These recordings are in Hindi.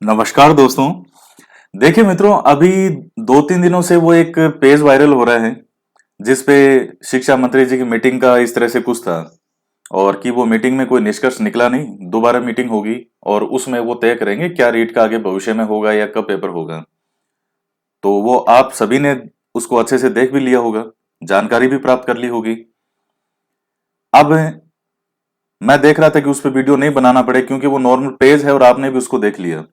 नमस्कार दोस्तों। देखिए मित्रों, अभी 2-3 दिनों से वो एक पेज वायरल हो रहा है जिस पे शिक्षा मंत्री जी की मीटिंग का इस तरह से कुछ था और कि वो मीटिंग में कोई निष्कर्ष निकला नहीं, दोबारा मीटिंग होगी और उसमें वो तय करेंगे क्या रीट का आगे भविष्य में होगा या कब पेपर होगा। तो वो आप सभी ने उसको अच्छे से देख भी लिया होगा, जानकारी भी प्राप्त कर ली होगी। अब मैं देख रहा था कि उस पर वीडियो नहीं बनाना पड़े क्योंकि वो नॉर्मल पेज है और आपने भी उसको देख लिया।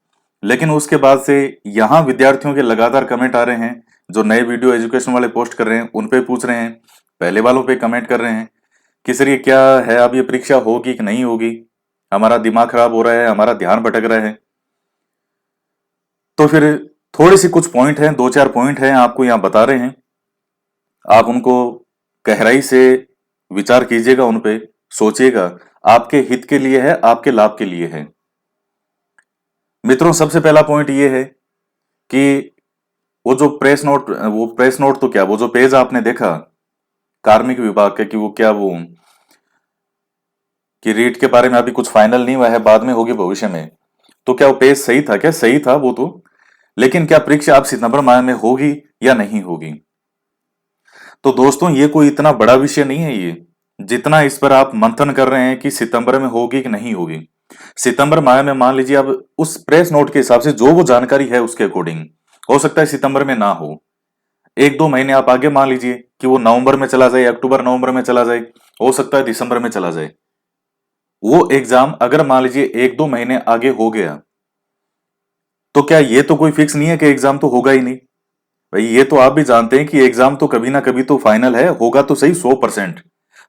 लेकिन उसके बाद से यहाँ विद्यार्थियों के लगातार कमेंट आ रहे हैं, जो नए वीडियो एजुकेशन वाले पोस्ट कर रहे हैं उन पे पूछ रहे हैं, पहले वालों पे कमेंट कर रहे हैं कि सर ये क्या है, अब ये परीक्षा होगी कि नहीं होगी, हमारा दिमाग खराब हो रहा है, हमारा ध्यान भटक रहा है। तो फिर थोड़ी सी कुछ पॉइंट हैं, 2-4 पॉइंट हैं, आपको यहाँ बता रहे हैं। आप उनको गहराई से विचार कीजिएगा, उन पे सोचिएगा, आपके हित के लिए है, आपके लाभ के लिए है। मित्रों, सबसे पहला पॉइंट ये है कि वो प्रेस नोट तो क्या, वो जो पेज आपने देखा कार्मिक विभाग का, कि वो क्या वो कि रीट के बारे में अभी कुछ फाइनल नहीं हुआ है, बाद में होगी भविष्य में। तो क्या वो पेज सही था? क्या सही था वो तो, लेकिन क्या परीक्षा अब सितंबर माह में होगी या नहीं होगी? तो दोस्तों, ये कोई इतना बड़ा विषय नहीं है ये, जितना इस पर आप मंथन कर रहे हैं कि सितंबर में होगी कि नहीं होगी। सितंबर माह में मान लीजिए, अब उस प्रेस नोट के हिसाब से जो वो जानकारी है उसके अकॉर्डिंग हो सकता है सितंबर में ना हो। 1-2 महीने आप आगे मान लीजिए कि वो नवंबर में चला जाए, अक्टूबर नवंबर में चला जाए, हो सकता है दिसंबर में चला जाए। वो एग्जाम अगर मान लीजिए 1-2 महीने आगे हो गया, तो क्या ये तो कोई फिक्स नहीं है कि एग्जाम तो होगा ही नहीं। भाई ये तो आप भी जानते हैं कि एग्जाम तो कभी ना कभी तो फाइनल है, होगा तो सही 100%।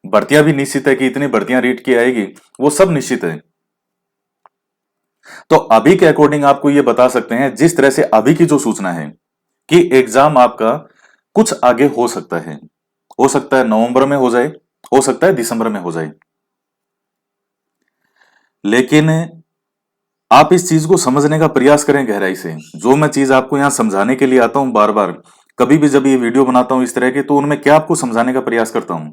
भर्तियां भी निश्चित है कि इतनी भर्तियां रीट की आएगी, वो सब निश्चित है। तो अभी के अकॉर्डिंग आपको ये बता सकते हैं, जिस तरह से अभी की जो सूचना है कि एग्जाम आपका कुछ आगे हो सकता है नवंबर में हो जाए, हो सकता है दिसंबर में हो जाए। लेकिन आप इस चीज को समझने का प्रयास करें गहराई से। जो मैं चीज आपको यहां समझाने के लिए आता हूं बार बार, कभी भी जब ये वीडियो बनाता हूं इस तरह के, तो उनमें क्या आपको समझाने का प्रयास करता हूं।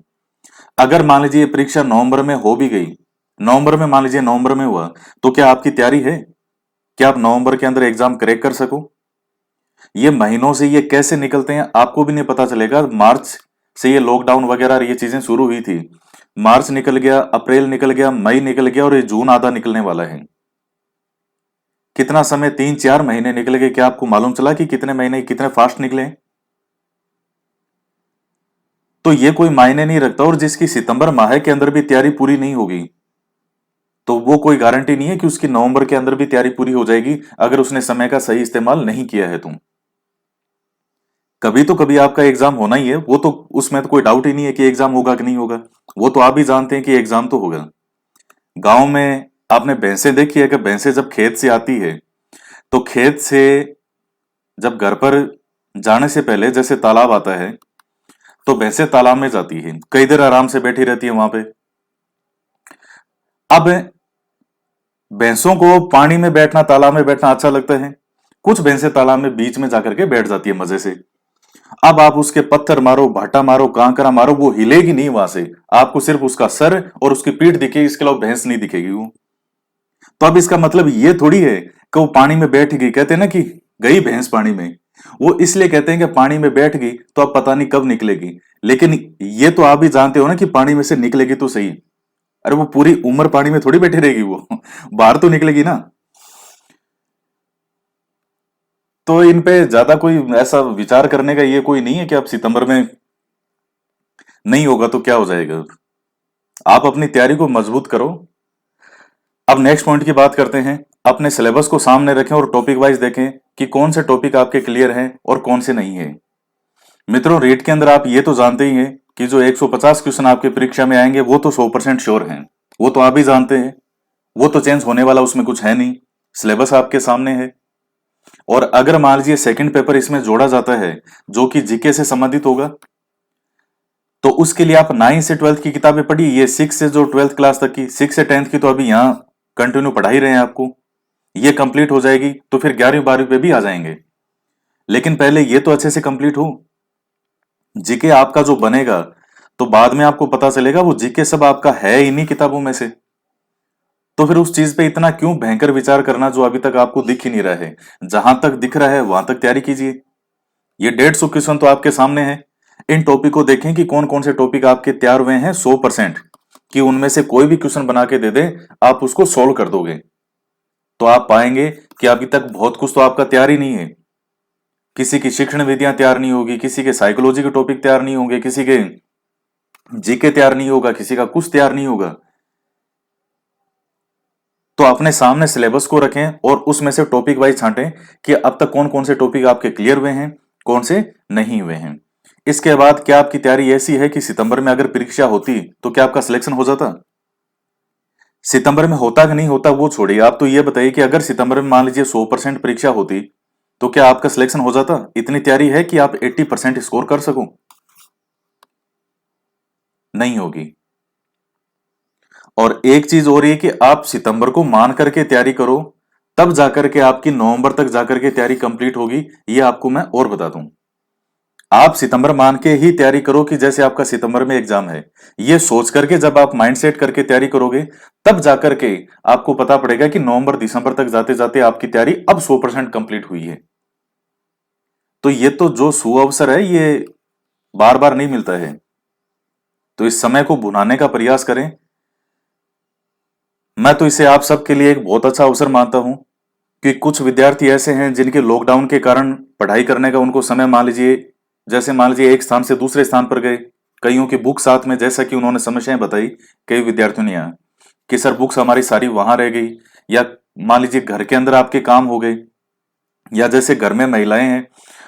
अगर मान लीजिए ये परीक्षा नवंबर में हो भी गई, नवंबर में मान लीजिए नवंबर में हुआ, तो क्या आपकी तैयारी है? क्या आप नवंबर के अंदर एग्जाम क्रैक कर सको? ये महीनों से ये कैसे निकलते हैं आपको भी नहीं पता चलेगा। मार्च से ये लॉकडाउन वगैरह ये चीजें शुरू हुई थी, मार्च निकल गया, अप्रैल निकल गया, मई निकल गया और ये जून आधा निकलने वाला है। कितना समय, 3-4 महीने निकल गए, क्या आपको मालूम चला कि कितने महीने कितने फास्ट निकले? तो ये कोई मायने नहीं रखता। और जिसकी सितंबर माह के अंदर भी तैयारी पूरी नहीं होगी, तो वो कोई गारंटी नहीं है कि उसकी नवंबर के अंदर भी तैयारी पूरी हो जाएगी, अगर उसने समय का सही इस्तेमाल नहीं किया है तो। कभी तो कभी आपका एग्जाम होना ही है, वो तो उसमें तो कोई डाउट ही नहीं है कि एग्जाम होगा कि नहीं होगा। वो तो आप भी जानते हैं कि एग्जाम तो होगा। गांव में आपने भैंसें देखी है कि भैंसें जब खेत से आती है, तो खेत से जब घर पर जाने से पहले जैसे तालाब आता है, तो भैंसें तालाब में जाती है, कई देर आराम से बैठी रहती है वहां पे। अब भैंसों को पानी में बैठना, तालाब में बैठना अच्छा लगता है। कुछ भैंसें तालाब में बीच में जाकर के बैठ जाती है मजे से। अब आप उसके पत्थर मारो, भाटा मारो, कांकरा मारो, वो हिलेगी नहीं वहां से। आपको सिर्फ उसका सर और उसकी पीठ दिखेगी, इसके अलावा भैंस नहीं दिखेगी वो। तो अब इसका मतलब ये थोड़ी है कि वो पानी में बैठ गई, कहते हैं ना कि गई भैंस पानी में, वो इसलिए कहते हैं कि पानी में बैठ गई तो अब पता नहीं कब निकलेगी। लेकिन ये तो आप भी जानते हो ना कि पानी में से निकलेगी तो सही। अरे वो पूरी उम्र पानी में थोड़ी बैठी रहेगी वो बाहर तो निकलेगी ना। तो इन पे ज्यादा कोई ऐसा विचार करने का ये कोई नहीं है कि अब सितंबर में नहीं होगा तो क्या हो जाएगा। आप अपनी तैयारी को मजबूत करो। अब नेक्स्ट पॉइंट की बात करते हैं। अपने सिलेबस को सामने रखें और टॉपिक वाइज देखें कि कौन से टॉपिक आपके क्लियर हैं और कौन से नहीं है। मित्रों, रेट के अंदर आप ये तो जानते ही हैं कि जो 150 क्वेश्चन आपके परीक्षा में आएंगे वो तो 100% श्योर हैं। वो तो आप भी जानते हैं, वो तो चेंज होने वाला उसमें कुछ है नहीं। सिलेबस आपके सामने है। और अगर मान लीजिए सेकंड पेपर इसमें जोड़ा जाता है जो कि जीके से संबंधित होगा, तो उसके लिए आप 9 से 12th की किताबें पढ़िए। ये 6 से जो 12th क्लास तक की, 6 से 10th की तो अभी यहाँ कंटिन्यू पढ़ा ही रहे हैं आपको। ये कंप्लीट हो जाएगी तो फिर 11वीं 12वीं पे भी आ जाएंगे। लेकिन पहले ये तो अच्छे से कंप्लीट हो। जीके आपका जो बनेगा, तो बाद में आपको पता चलेगा वो जीके सब आपका है इन्हीं किताबों में से। तो फिर उस चीज पे इतना क्यों भयंकर विचार करना जो अभी तक आपको दिख ही नहीं रहा है। जहां तक दिख रहा है वहां तक तैयारी कीजिए। ये 150 क्वेश्चन तो आपके सामने है। इन टॉपिक को देखें कि कौन कौन से टॉपिक आपके तैयार हुए हैं 100%, कि उनमें से कोई भी क्वेश्चन बना के दे दे, आप उसको सोल्व कर दोगे। तो आप पाएंगे कि अभी तक बहुत कुछ तो आपका तैयार ही नहीं है। किसी की शिक्षण विधियां तैयार नहीं होगी, किसी के साइकोलॉजी के टॉपिक तैयार नहीं होंगे, किसी के जीके तैयार नहीं होगा, किसी का कुछ तैयार नहीं होगा। तो अपने सामने सिलेबस को रखें और उसमें से टॉपिक वाइज छांटें कि अब तक कौन कौन से टॉपिक आपके क्लियर हुए हैं, कौन से नहीं हुए हैं। इसके बाद क्या आपकी तैयारी ऐसी है कि सितंबर में अगर परीक्षा होती तो क्या आपका सिलेक्शन हो जाता? सितंबर में होता कि नहीं होता वो छोड़िए, आप तो ये बताइए कि अगर सितंबर में मान लीजिए 100% परीक्षा होती तो क्या आपका सिलेक्शन हो जाता? इतनी तैयारी है कि आप 80% स्कोर कर सको? नहीं होगी। और एक चीज और ये कि आप सितंबर को मान करके तैयारी करो, तब जाकर के आपकी नवंबर तक जाकर के तैयारी कंप्लीट होगी। ये आपको मैं और बता दूं। आप सितंबर मान के ही तैयारी करो कि जैसे आपका सितंबर में एग्जाम है, ये सोच करके जब आप माइंड सेट करके तैयारी करोगे, तब जाकर के आपको पता पड़ेगा कि नवंबर दिसंबर तक जाते जाते आपकी तैयारी अब 100% कंप्लीट हुई है। तो ये तो जो सुअवसर है ये बार बार नहीं मिलता है। तो इस समय को भुनाने का प्रयास करें। मैं तो इसे आप सबके लिए एक बहुत अच्छा अवसर मानता हूं कि कुछ विद्यार्थी ऐसे हैं जिनके लॉकडाउन के कारण पढ़ाई करने का उनको समय, मान लीजिए जैसे मान लीजिए एक स्थान से दूसरे स्थान पर गए, कईयों की बुक साथ में, जैसा कि उन्होंने समस्याएं बताई कई विद्यार्थियों ने यहाँ कि सर बुक्स हमारी सारी वहां रह गई, या मान लीजिए घर के अंदर आपके काम हो गए, या जैसे घर में महिलाएं हैं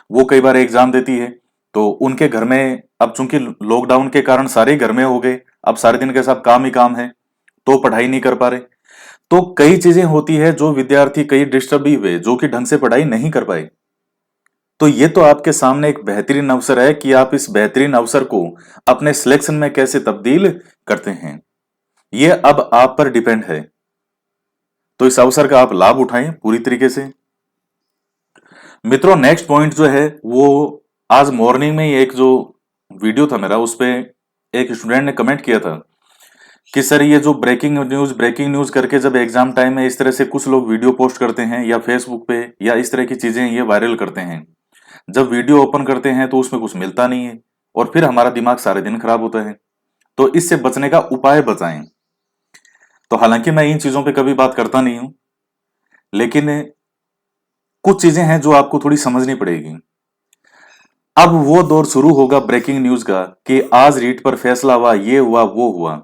वो कई बार एग्जाम देती है, तो उनके घर में अब चूंकि लॉकडाउन के कारण सारे घर में हो गए, अब सारे दिन के सब काम ही काम है, तो पढ़ाई नहीं कर पा रहे। तो कई चीजें होती है जो विद्यार्थी कई डिस्टर्ब भी हुए, जो कि ढंग से पढ़ाई नहीं कर पाए। तो ये तो आपके सामने एक बेहतरीन अवसर है कि आप इस बेहतरीन अवसर को अपने सिलेक्शन में कैसे तब्दील करते हैं। ये अब आप पर डिपेंड है। तो इस अवसर का आप लाभ उठाएं पूरी तरीके से। मित्रों, नेक्स्ट पॉइंट जो है वो आज मॉर्निंग में ही एक जो वीडियो था मेरा, उस पे एक स्टूडेंट ने कमेंट किया था कि सर ये जो ब्रेकिंग न्यूज करके जब एग्जाम टाइम में इस तरह से कुछ लोग वीडियो पोस्ट करते हैं या फेसबुक पे या इस तरह की चीजें ये वायरल करते हैं, जब वीडियो ओपन करते हैं तो उसमें कुछ मिलता नहीं है और फिर हमारा दिमाग सारे दिन खराब होता है। तो इससे बचने का उपाय बताएं। तो हालांकि मैं इन चीजों पे कभी बात करता नहीं हूं, लेकिन कुछ चीजें हैं जो आपको थोड़ी समझनी पड़ेगी। अब वो दौर शुरू होगा ब्रेकिंग न्यूज का कि आज रीट पर फैसला हुआ, ये हुआ वो हुआ।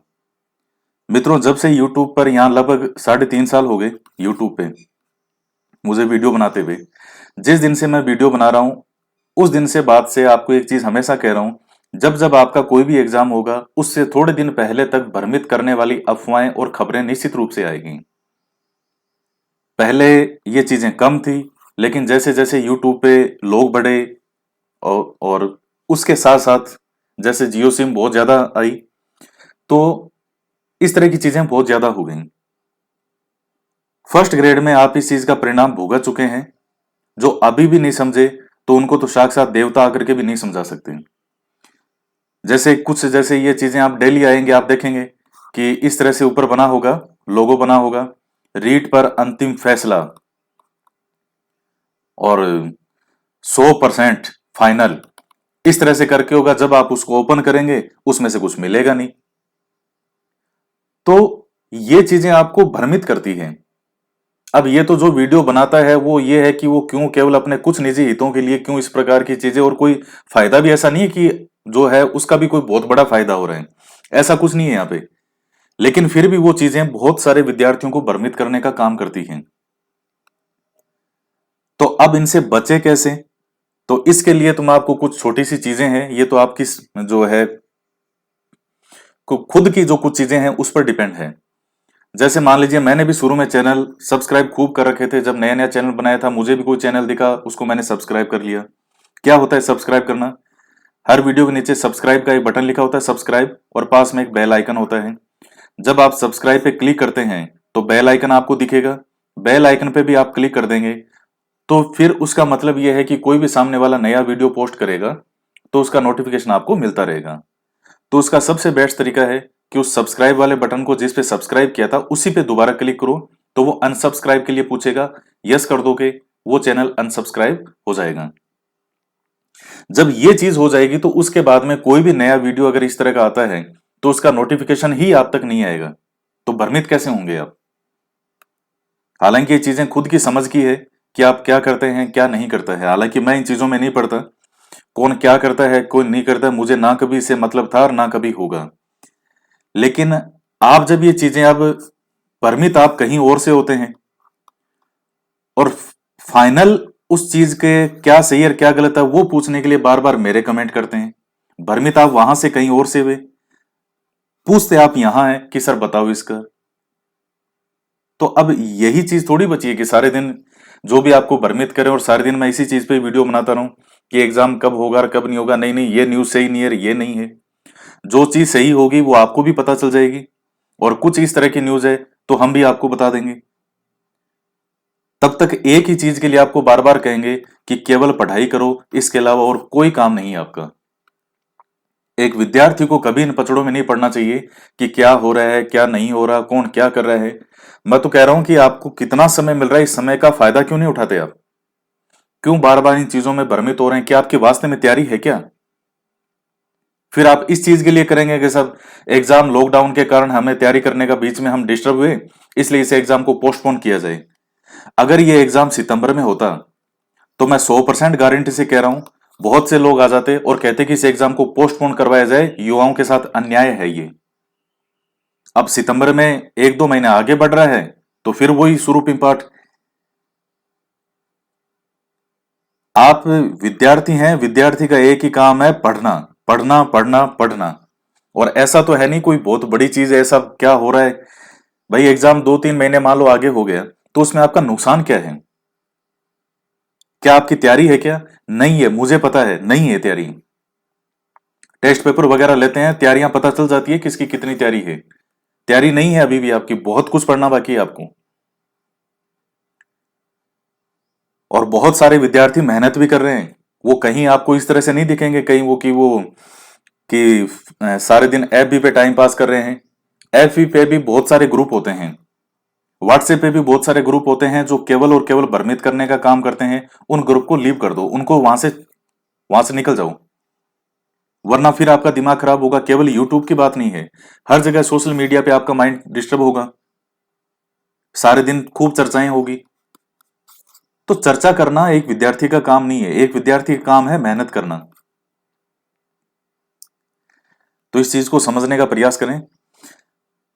मित्रों, जब से यूट्यूब पर यहां लगभग 3.5 साल हो गए यूट्यूब पे मुझे वीडियो बनाते हुए, जिस दिन से मैं वीडियो बना रहा हूं उस दिन से बाद से आपको एक चीज हमेशा कह रहा हूं, जब जब आपका कोई भी एग्जाम होगा उससे थोड़े दिन पहले तक भ्रमित करने वाली अफवाहें और खबरें निश्चित रूप से आएगी। पहले ये चीजें कम थी, लेकिन जैसे जैसे यूट्यूब पे लोग बढ़े और उसके साथ साथ जैसे जियो सिम बहुत ज्यादा आई, तो इस तरह की चीजें बहुत ज्यादा हो गई। फर्स्ट ग्रेड में आप इस चीज का परिणाम भुगत चुके हैं। जो अभी भी नहीं समझे तो उनको तो साक्षात देवता आकर के भी नहीं समझा सकते। जैसे ये चीजें आप डेली आएंगे, आप देखेंगे कि इस तरह से ऊपर बना होगा, लोगो बना होगा, रीट पर अंतिम फैसला और 100% फाइनल, इस तरह से करके होगा। जब आप उसको ओपन करेंगे उसमें से कुछ मिलेगा नहीं। तो ये चीजें आपको भ्रमित करती हैं। अब ये तो जो वीडियो बनाता है वो ये है कि वो क्यों केवल अपने कुछ निजी हितों के लिए क्यों इस प्रकार की चीजें, और कोई फायदा भी ऐसा नहीं है कि जो है उसका भी कोई बहुत बड़ा फायदा हो रहा है, ऐसा कुछ नहीं है यहाँ पे। लेकिन फिर भी वो चीजें बहुत सारे विद्यार्थियों को भ्रमित करने का काम करती हैं। तो अब इनसे बचे कैसे? तो इसके लिए तुम आपको कुछ छोटी सी चीजें हैं, ये तो आपकी जो है खुद की जो कुछ चीजें हैं उस पर डिपेंड है। जैसे मान लीजिए मैंने भी शुरू में चैनल सब्सक्राइब खूब कर रखे थे, जब नया नया चैनल बनाया था मुझे भी कोई चैनल दिखा उसको मैंने सब्सक्राइब कर लिया। क्या होता है सब्सक्राइब करना? हर वीडियो के नीचे सब्सक्राइब का एक बटन लिखा होता है, सब्सक्राइब, और पास में एक बेल आइकन होता है। जब आप सब्सक्राइब पे क्लिक करते हैं तो बेल आइकन आपको दिखेगा, बेल आइकन पे भी आप क्लिक कर देंगे तो फिर उसका मतलब यह है कि कोई भी सामने वाला नया वीडियो पोस्ट करेगा तो उसका नोटिफिकेशन आपको मिलता रहेगा। तो उसका सबसे बेस्ट तरीका है कि उस सब्सक्राइब वाले बटन को जिस पे सब्सक्राइब किया था उसी पे दोबारा क्लिक करो, तो वो अनसब्सक्राइब के लिए पूछेगा, यस कर दोगे वो चैनल अनसब्सक्राइब हो जाएगा। जब ये चीज हो जाएगी तो उसके बाद में कोई भी नया वीडियो अगर इस तरह का आता है तो उसका नोटिफिकेशन ही आप तक नहीं आएगा। तो भ्रमित कैसे होंगे आप? हालांकि ये चीजें खुद की समझ की है कि आप क्या करते हैं क्या नहीं करता है। हालांकि मैं इन चीजों में नहीं पड़ता, कौन क्या करता है कौन नहीं करता, मुझे ना कभी इससे मतलब था और ना कभी होगा। लेकिन आप जब ये चीजें अब भ्रमित आप कहीं और से होते हैं और फाइनल उस चीज के क्या सही और क्या गलत है वो पूछने के लिए बार बार मेरे कमेंट करते हैं। भ्रमित आप वहां से कहीं और से हुए, पूछते आप यहां हैं कि सर बताओ इसका। तो अब यही चीज थोड़ी बची है कि सारे दिन जो भी आपको भ्रमित करे और सारे दिन मैं इसी चीज पे वीडियो बनाता रहूं कि एग्जाम कब होगा और कब नहीं होगा। नहीं नहीं, ये न्यूज सही नहीं है, ये नहीं है। जो चीज सही होगी वो आपको भी पता चल जाएगी, और कुछ इस तरह की न्यूज है तो हम भी आपको बता देंगे। तब तक एक ही चीज के लिए आपको बार बार कहेंगे कि केवल पढ़ाई करो, इसके अलावा और कोई काम नहीं है आपका। एक विद्यार्थी को कभी इन पचड़ों में नहीं पड़ना चाहिए कि क्या हो रहा है क्या नहीं हो रहा, कौन क्या कर रहा है। मैं तो कह रहा हूं कि आपको कितना समय मिल रहा है, इस समय का फायदा क्यों नहीं उठाते आप? क्यों बार बार इन चीजों में भ्रमित हो रहे हैं? कि आपके वास्ते में तैयारी है क्या? फिर आप इस चीज के लिए करेंगे कि सब एग्जाम लॉकडाउन के कारण हमें तैयारी करने का बीच में हम डिस्टर्ब हुए, इसलिए इस एग्जाम को पोस्टपोन किया जाए। अगर ये एग्जाम सितंबर में होता तो मैं 100% गारंटी से कह रहा हूं बहुत से लोग आ जाते और कहते कि इस एग्जाम को पोस्टपोन करवाया जाए, युवाओं के साथ अन्याय है ये। अब सितंबर में 1-2 महीने आगे बढ़ रहा है तो फिर वही शुरू पिंपाट। आप विद्यार्थी हैं, विद्यार्थी का एक ही काम है पढ़ना पढ़ना पढ़ना पढ़ना। और ऐसा तो है नहीं कोई बहुत बड़ी चीज है ऐसा क्या हो रहा है। भाई एग्जाम 2-3 महीने मान लो आगे हो गया तो उसमें आपका नुकसान क्या है? क्या आपकी तैयारी है क्या? नहीं है, मुझे पता है नहीं है तैयारी। टेस्ट पेपर वगैरह लेते हैं, तैयारियां पता चल जाती है किसकी कितनी तैयारी है। तैयारी नहीं है अभी भी आपकी, बहुत कुछ पढ़ना बाकी है आपको। और बहुत सारे विद्यार्थी मेहनत भी कर रहे हैं, वो कहीं आपको इस तरह से नहीं दिखेंगे कहीं वो कि सारे दिन एफबी पे टाइम पास कर रहे हैं। एफबी पे भी बहुत सारे ग्रुप होते हैं, व्हाट्सएप पे भी बहुत सारे ग्रुप होते हैं जो केवल और केवल भ्रमित करने का काम करते हैं। उन ग्रुप को लीव कर दो, उनको वहां से निकल जाओ, वरना फिर आपका दिमाग खराब होगा। केवल यूट्यूब की बात नहीं है, हर जगह सोशल मीडिया पे आपका माइंड डिस्टर्ब होगा, सारे दिन खूब चर्चाएं होगी। तो चर्चा करना एक विद्यार्थी का काम नहीं है, एक विद्यार्थी का काम है मेहनत करना। तो इस चीज को समझने का प्रयास करें।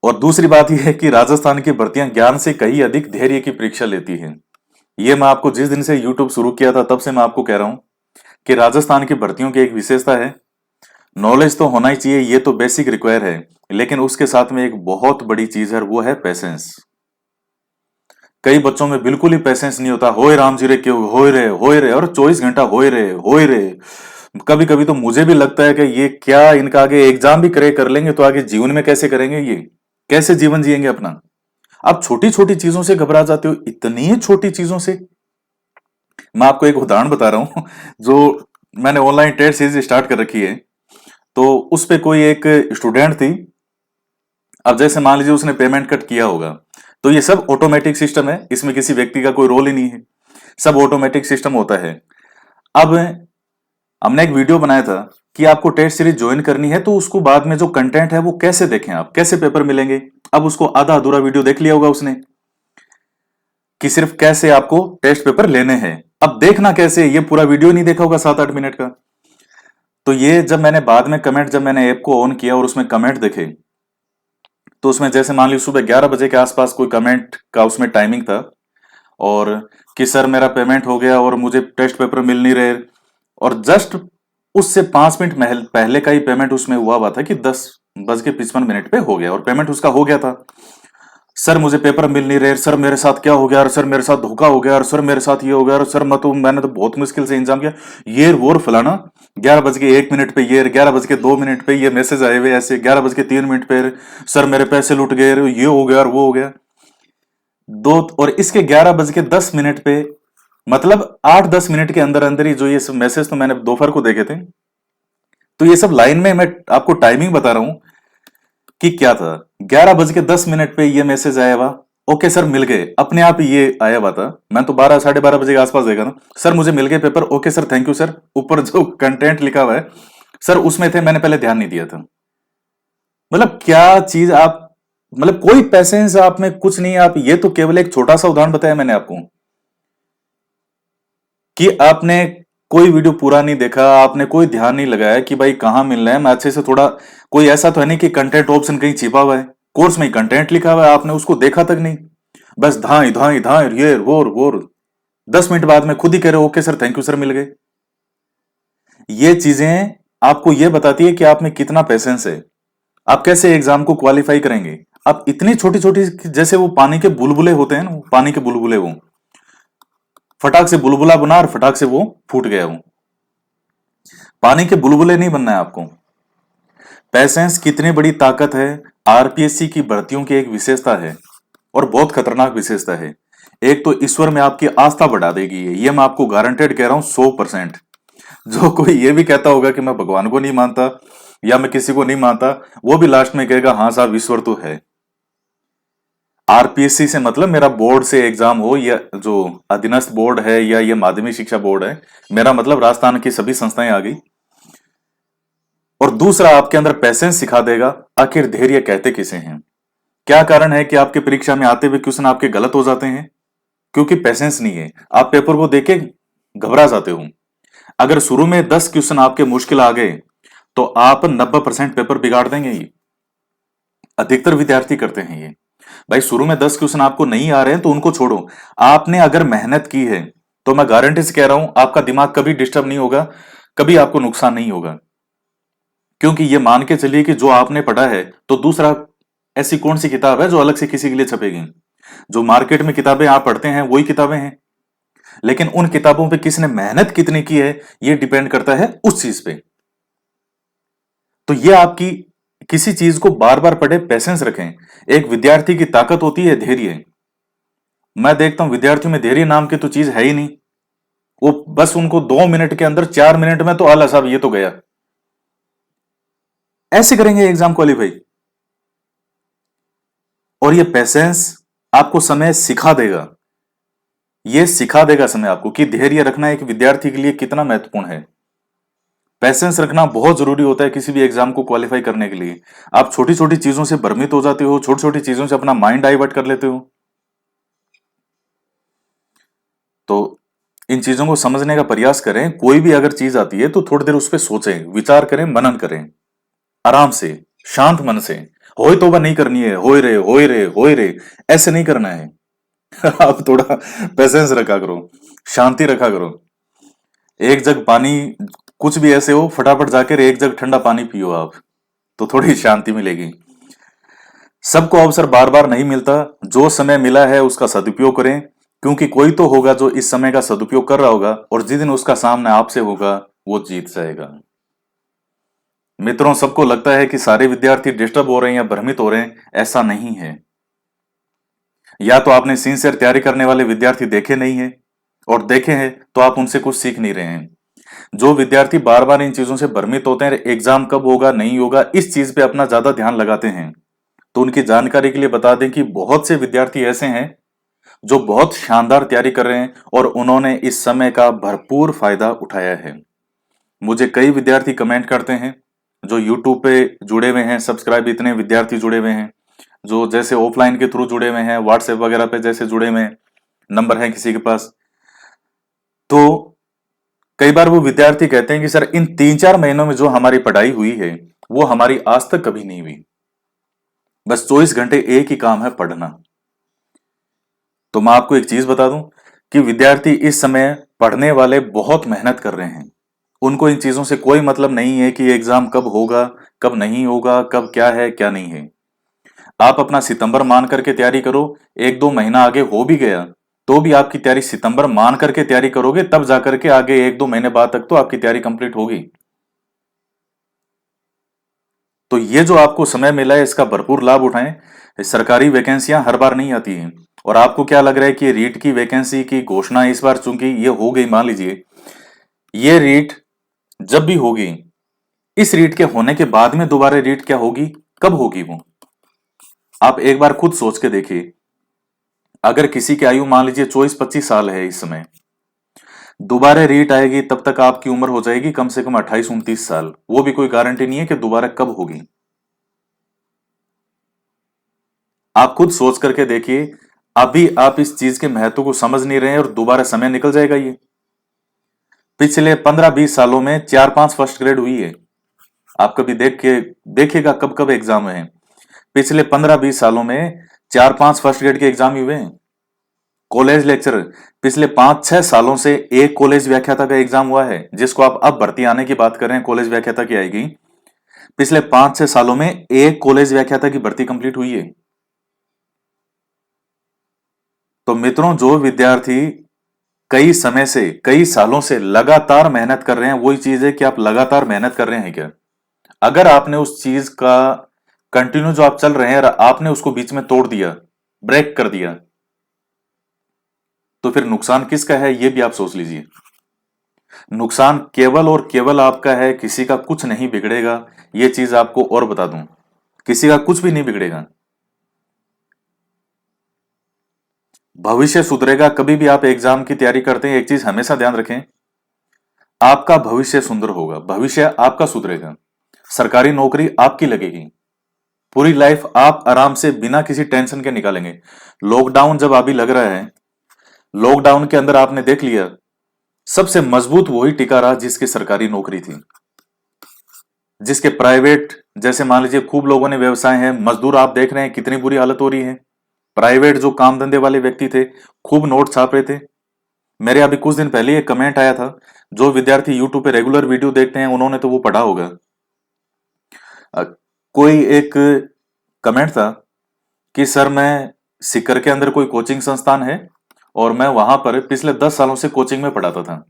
और दूसरी बात यह है कि राजस्थान की भर्तियां ज्ञान से कहीं अधिक धैर्य की परीक्षा लेती हैं। ये मैं आपको जिस दिन से यूट्यूब शुरू किया था तब से मैं आपको कह रहा हूं कि राजस्थान की भर्तियों की एक विशेषता है, नॉलेज तो होना ही चाहिए, ये तो बेसिक रिक्वायर है, लेकिन उसके साथ में एक बहुत बड़ी चीज है, वो है पेशेंस। कई बच्चों में बिल्कुल ही पेशेंस नहीं होता, होए राम जी रे क्यों होए रहे और 24 घंटा होए रहे। कभी कभी तो मुझे भी लगता है कि ये क्या इनका आगे एग्जाम भी कर लेंगे तो आगे जीवन में कैसे करेंगे, ये कैसे जीवन जिएंगे अपना। आप छोटी छोटी चीजों से घबरा जाते हो, इतनी छोटी चीजों से। मैं आपको एक उदाहरण बता रहा हूं जो मैंने ऑनलाइन टेस्ट सीरीज स्टार्ट कर रखी है, तो उस पे कोई एक स्टूडेंट थी। अब जैसे मान लीजिए उसने पेमेंट कट किया होगा, तो ये सब ऑटोमेटिक सिस्टम है, इसमें किसी व्यक्ति का कोई रोल ही नहीं है, सब ऑटोमेटिक सिस्टम होता है। अब हमने एक वीडियो बनाया था कि आपको टेस्ट सीरीज ज्वाइन करनी है तो उसको बाद में जो कंटेंट है वो कैसे देखें, आप कैसे पेपर मिलेंगे। अब उसको आधा अधूरा वीडियो देख लिया होगा उसने कि सिर्फ कैसे आपको टेस्ट पेपर लेने हैं। अब देखना कैसे, ये पूरा वीडियो नहीं देखा होगा 7-8 मिनट का। तो ये जब मैंने बाद में कमेंट, जब मैंने ऐप को ऑन किया और उसमें कमेंट देखे, तो उसमें जैसे मान लीजिए सुबह 11 बजे के आसपास कोई कमेंट का उसमें टाइमिंग था, और कि सर मेरा पेमेंट हो गया और मुझे टेस्ट पेपर मिल नहीं रहे। और जस्ट उससे 5 मिनट पहले का ही पेमेंट उसमें हुआ था कि 10:55 पे हो गया और पेमेंट उसका हो गया था। सर मुझे पेपर मिल नहीं रहे, सर मेरे साथ क्या हो गया, और सर मेरे साथ धोखा हो गया, और सर मेरे साथ ये हो गया, और सर मैंने तो बहुत मुश्किल से इंतजाम किया, ये वो फलाना। 11:01 पे ये, 11:02 पे ये मैसेज आए हुए ऐसे, 11:03 पे सर मेरे पैसे लुट गए, ये हो गया और वो हो गया। दो और इसके 11:10 पे, मतलब 8-10 मिनट के अंदर अंदर ही जो ये सब मैसेज तो मैंने दोपहर को देखे थे। तो ये सब लाइन में मैं आपको टाइमिंग बता रहा हूं कि क्या था। 11:10 पे ये मैसेज आया हुआ, ओके सर मिल गए, अपने आप ही ये आया हुआ था। मैं तो 12 12:30 बजे के आसपास देखा ना, सर मुझे मिल गए paper, okay sir thank you sir. ऊपर जो कंटेंट लिखा हुआ है सर उसमें थे, मैंने पहले ध्यान नहीं दिया था। मतलब क्या चीज आप, मतलब कोई पैसेंस आप में कुछ नहीं है। आप ये तो केवल एक छोटा सा उदाहरण बताया मैंने आपको कि आपने कोई वीडियो पूरा नहीं देखा, आपने कोई ध्यान नहीं लगाया कि भाई कहाँ मिल रहा है, मैं अच्छे से थोड़ा, कोई ऐसा तो है नहीं कि कंटेंट ऑप्शन कहीं छिपा हुआ है, कोर्स में ही कंटेंट लिखा हुआ है, आपने उसको देखा तक नहीं। बस धाई धाई धाई ये वोर 10 मिनट बाद में खुद ही कह रहे हो okay sir thank you sir मिल गए। ये चीजें आपको ये बताती है कि आप में कितना पेशेंस है, आप कैसे एग्जाम को क्वालिफाई करेंगे। आप इतनी छोटी छोटी, जैसे वो पानी के बुलबुले होते हैं ना, वो पानी के बुलबुले, वो फटाक से बुलबुला बना और फटाक से वो फूट गया। वो पानी के बुलबुले नहीं बनना है आपको। पेशेंस कितनी बड़ी ताकत है, आरपीएससी की भर्तियों की एक विशेषता है और बहुत खतरनाक विशेषता है। एक तो ईश्वर में आपकी आस्था बढ़ा देगी, ये मैं आपको गारंटेड कह रहा हूं 100%। जो कोई ये भी कहता होगा कि मैं भगवान को नहीं मानता या मैं किसी को नहीं मानता, वो भी लास्ट में कहेगा हाँ साहब ईश्वर तो है। आरपीएससी से मतलब मेरा बोर्ड से एग्जाम हो या जो अधीनस्थ बोर्ड है या ये माध्यमिक शिक्षा बोर्ड है, मेरा मतलब राजस्थान की सभी संस्थाएं आ गई। और दूसरा आपके अंदर पैसेंस सिखा देगा, आखिर धैर्य कहते किसे हैं। क्या कारण है कि आपके परीक्षा में आते हुए क्वेश्चन आपके गलत हो जाते हैं? क्योंकि पैसेंस नहीं है, आप पेपर को देख के घबरा जाते हो। अगर शुरू में 10 क्वेश्चन आपके मुश्किल आ गए तो आप 90% पेपर बिगाड़ देंगे। ये अधिकतर विद्यार्थी करते हैं। ये भाई शुरू में 10 क्वेश्चन आपको नहीं आ रहे हैं तो उनको छोड़ो, आपने अगर मेहनत की है तो मैं गारंटी से कह रहा हूं आपका दिमाग कभी डिस्टर्ब नहीं होगा, कभी आपको नुकसान नहीं होगा। क्योंकि ये मान के चलिए कि जो आपने पढ़ा है, तो दूसरा ऐसी कौन सी किताब है जो अलग से किसी के लिए छपेगी। जो मार्केट में किताबें आप पढ़ते हैं वही किताबें हैं, लेकिन उन किताबों पे किसने मेहनत कितनी की है ये डिपेंड करता है उस चीज पे। तो ये आपकी, किसी चीज को बार बार पढ़े, पेशेंस रखें। एक विद्यार्थी की ताकत होती है धैर्य। मैं देखता हूं विद्यार्थियों में धैर्य नाम की तो चीज है ही नहीं। वो बस उनको 2 मिनट के अंदर 4 मिनट में तो आला साहब ये तो गया, ऐसे करेंगे एग्जाम क्वालिफाई। और ये पेशेंस आपको समय सिखा देगा, ये सिखा देगा समय आपको कि धैर्य रखना एक विद्यार्थी के लिए कितना महत्वपूर्ण है। पैसेंस रखना बहुत जरूरी होता है किसी भी एग्जाम को क्वालिफाई करने के लिए। आप छोटी छोटी चीजों से भ्रमित हो जाते हो, छोटी छोटी चीजों से अपना माइंड डाइवर्ट कर लेते हो। तो इन चीजों को समझने का प्रयास करें। कोई भी अगर चीज आती है तो थोड़ी देर उस पर सोचें, विचार करें, मनन करें, आराम से, शांत मन से। होए तोबा नहीं करनी है, होए रे ऐसे नहीं करना है। आप थोड़ा पेशेंस रखा करो, शांति रखा करो। एक जग पानी, कुछ भी ऐसे हो फटाफट जाकर एक जग ठंडा पानी पियो आप, तो थोड़ी शांति मिलेगी। सबको अवसर बार बार नहीं मिलता, जो समय मिला है उसका सदुपयोग करें, क्योंकि कोई तो होगा जो इस समय का सदुपयोग कर रहा होगा और जिस दिन उसका सामना आपसे होगा वो जीत जाएगा। मित्रों, सबको लगता है कि सारे विद्यार्थी डिस्टर्ब हो रहे हैं या भ्रमित हो रहे हैं, ऐसा नहीं है। या तो आपने सिंसियर तैयारी करने वाले विद्यार्थी देखे नहीं है, और देखे हैं तो आप उनसे कुछ सीख नहीं रहे हैं। जो विद्यार्थी बार बार इन चीजों से भ्रमित होते हैं, एग्जाम कब होगा नहीं होगा इस चीज पे अपना ज्यादा ध्यान लगाते हैं, तो उनकी जानकारी के लिए बता दें कि बहुत से विद्यार्थी ऐसे हैं जो बहुत शानदार तैयारी कर रहे हैं और उन्होंने इस समय का भरपूर फायदा उठाया है। मुझे कई विद्यार्थी कमेंट करते हैं, जो यूट्यूब पे जुड़े हुए हैं, सब्सक्राइब इतने विद्यार्थी जुड़े हुए हैं, जो जैसे ऑफलाइन के थ्रू जुड़े हुए हैं, व्हाट्सएप वगैरह पे जैसे जुड़े हुए हैं, नंबर है किसी के पास। तो कई बार वो विद्यार्थी कहते हैं कि सर इन 3-4 महीनों में जो हमारी पढ़ाई हुई है वो हमारी आज तक कभी नहीं हुई। बस 24 घंटे एक ही काम है, पढ़ना। तो मैं आपको एक चीज बता दूं कि विद्यार्थी इस समय पढ़ने वाले बहुत मेहनत कर रहे हैं। उनको इन चीजों से कोई मतलब नहीं है कि एग्जाम कब होगा, कब नहीं होगा, कब क्या है क्या नहीं है। आप अपना सितंबर मान करके तैयारी करो। 1-2 महीना आगे हो भी गया तो भी आपकी तैयारी सितंबर मान करके तैयारी करोगे, तब जाकर के आगे 1-2 महीने बाद तक तो आपकी तैयारी कंप्लीट होगी। तो ये जो आपको समय मिला है इसका भरपूर लाभ उठाएं। सरकारी वैकेंसियां हर बार नहीं आती हैं। और आपको क्या लग रहा है कि रीट की वैकेंसी की घोषणा इस बार चूंकि ये हो गई, मान लीजिए ये रीट जब भी होगी, इस रीट के होने के बाद में दोबारा रीट क्या होगी, कब होगी वो आप एक बार खुद सोच के देखिए, अगर किसी की आयु मान लीजिए 24-25 साल है इस समय, दोबारा रीट आएगी तब तक आपकी उम्र हो जाएगी कम से कम 28-29 साल। वो भी कोई गारंटी नहीं है कि दोबारा कब होगी। आप खुद सोच करके देखिए, अभी आप इस चीज के महत्व को समझ नहीं रहे हैं और दोबारा समय निकल जाएगा ये। पिछले 15-20 सालों में 4-5 फर्स्ट ग्रेड हुई है। आप कभी देख के देखिएगा कब कब एग्जाम है। पिछले 15-20 सालों में 4-5 फर्स्ट ग्रेड के एग्जाम ही हुए हैं। कॉलेज लेक्चर पिछले 5-6 सालों से एक कॉलेज व्याख्याता का एग्जाम हुआ है, जिसको आप अब भर्ती आने की बात कर रहे हैं कॉलेज व्याख्याता की आएगी। पिछले 5-6 सालों में एक कॉलेज व्याख्याता की भर्ती कंप्लीट हुई है। तो मित्रों, जो विद्यार्थी कई समय से, कई सालों से लगातार मेहनत कर रहे हैं, वही चीज है कि आप लगातार मेहनत कर रहे हैं क्या। अगर आपने उस चीज का कंटिन्यू जो आप चल रहे हैं, आपने उसको बीच में तोड़ दिया, ब्रेक कर दिया, तो फिर नुकसान किसका है ये भी आप सोच लीजिए। नुकसान केवल और केवल आपका है, किसी का कुछ नहीं बिगड़ेगा। ये चीज आपको और बता दूं, किसी का कुछ भी नहीं बिगड़ेगा। भविष्य सुधरेगा। कभी भी आप एग्जाम की तैयारी करते हैं, एक चीज हमेशा ध्यान रखें, आपका भविष्य सुंदर होगा, भविष्य आपका सुधरेगा, सरकारी नौकरी आपकी लगेगी, पूरी लाइफ आप आराम से बिना किसी टेंशन के निकालेंगे। लॉकडाउन जब अभी लग रहा है, लॉकडाउन के अंदर आपने देख लिया, सबसे मजबूत वही टिका रहा जिसकी सरकारी नौकरी थी। जिसके प्राइवेट, जैसे मान लीजिए खूब लोगों ने व्यवसाय है, मजदूर आप देख रहे हैं कितनी बुरी हालत हो रही है। प्राइवेट जो काम धंधे वाले व्यक्ति थे, खूब नोट छाप रहे थे। मेरे अभी कुछ दिन पहले एक कमेंट आया था, जो विद्यार्थी यूट्यूब पे रेगुलर वीडियो देखते हैं उन्होंने तो वो पढ़ा होगा। अ, कोई एक कमेंट था कि सर, मैं सीकर के अंदर कोई कोचिंग संस्थान है और मैं वहां पर पिछले 10 सालों से कोचिंग में पढ़ाता था।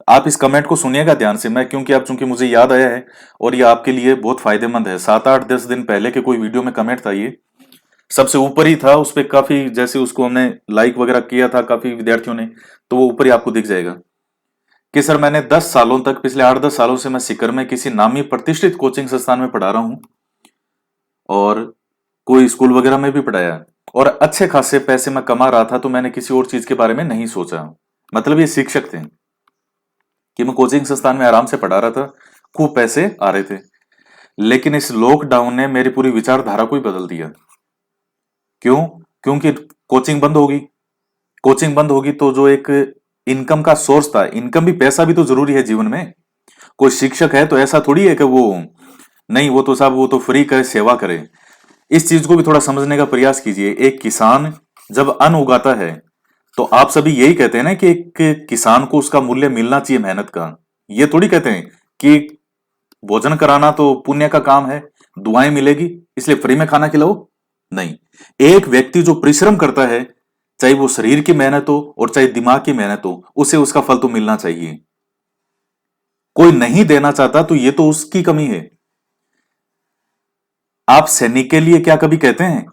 आप इस कमेंट को सुनिएगा ध्यान से, मैं क्योंकि अब चूंकि मुझे याद आया है और ये आपके लिए बहुत फायदेमंद है। 7-8-10 दिन पहले के कोई वीडियो में कमेंट था, ये सबसे ऊपर ही था, उस पर काफी, जैसे उसको हमने लाइक वगैरह किया था काफी विद्यार्थियों ने, तो वो ऊपर ही आपको दिख जाएगा कि सर, मैंने 10 सालों तक, पिछले 8-10 सालों से मैं सीकर में किसी नामी प्रतिष्ठित कोचिंग संस्थान में पढ़ा रहा हूं और कोई स्कूल वगैरह में भी पढ़ाया और अच्छे खासे पैसे मैं कमा रहा था, तो मैंने किसी और चीज के बारे में नहीं सोचा। मतलब ये शिक्षक थे कि मैं कोचिंग संस्थान में आराम से पढ़ा रहा था, खूब पैसे आ रहे थे। लेकिन इस लॉकडाउन ने मेरी पूरी विचारधारा को ही बदल दिया। क्यों? क्योंकि कोचिंग बंद होगी। कोचिंग बंद होगी तो जो एक इनकम का सोर्स था, इनकम भी, पैसा भी तो जरूरी है जीवन में। कोई शिक्षक है तो ऐसा थोड़ी है कि वो नहीं, वो तो साहब वो तो फ्री करे, सेवा करे। इस चीज को भी थोड़ा समझने का प्रयास कीजिए। एक किसान जब अन्न उगाता है तो आप सभी यही कहते हैं ना कि एक किसान को उसका मूल्य मिलना चाहिए मेहनत का। ये थोड़ी कहते हैं कि भोजन कराना तो पुण्य का काम है, दुआएं मिलेगी इसलिए फ्री में खाना खिलाओ। नहीं, एक व्यक्ति जो परिश्रम करता है, चाहे वो शरीर की मेहनत हो और चाहे दिमाग की मेहनत हो, उसे उसका फल तो मिलना चाहिए। कोई नहीं देना चाहता तो ये तो उसकी कमी है। आप सैनिक के लिए क्या कभी कहते हैं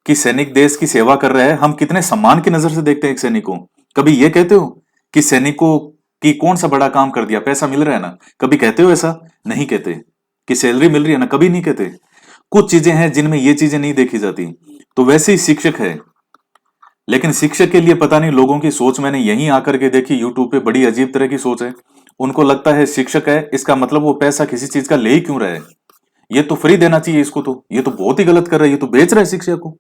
कि सैनिक देश की सेवा कर रहा है, हम कितने सम्मान की नजर से देखते हैं एक सैनिक को? कभी ये कहते हो कि सैनिकों की कौन सा बड़ा काम कर दिया, पैसा मिल रहा है ना? कभी कहते हो ऐसा? नहीं कहते। कि सैलरी मिल रही है ना? कभी नहीं कहते। कुछ चीजें हैं जिनमें ये चीजें नहीं देखी जाती। तो वैसे ही शिक्षक है, लेकिन शिक्षक के लिए पता नहीं लोगों की सोच मैंने यहीं आकर के देखी, यूट्यूब पे बड़ी अजीब तरह की सोच है। उनको लगता है शिक्षक है, इसका मतलब वो पैसा किसी चीज का ले ही क्यों रहा है, ये तो फ्री देना चाहिए इसको, तो ये तो बहुत ही गलत कर रहा है, ये तो बेच रहा है शिक्षा को।